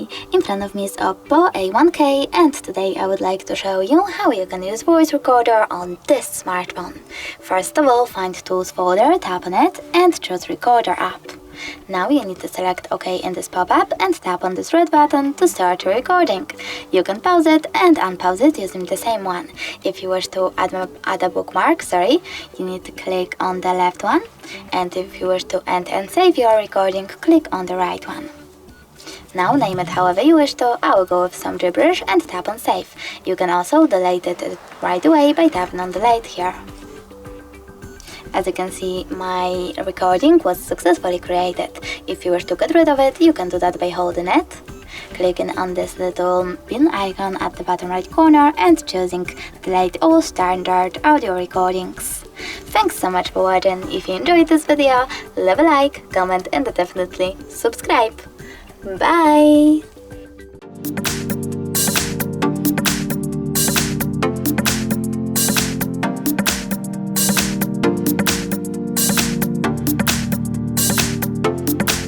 me. In front of me is OPPO A1K, and today I would like to show you how you can use voice recorder on this smartphone. First of all, find Tools folder, tap on it and choose Recorder app. Now you need to select OK in this pop-up and tap on this red button to start your recording. You can pause it and unpause it using the same one. If you wish to add a bookmark, you need to click on the left one, and if you wish to end and save your recording, click on the right one. Now name it however you wish to. I will go with some gibberish and tap on save. You can also delete it right away by tapping on delete here. As you can see, my recording was successfully created. If you wish to get rid of it, you can do that by holding it, clicking on this little pin icon at the bottom right corner and choosing delete all standard audio recordings. Thanks so much for watching. If you enjoyed this video, leave a like, comment and definitely subscribe. Bye!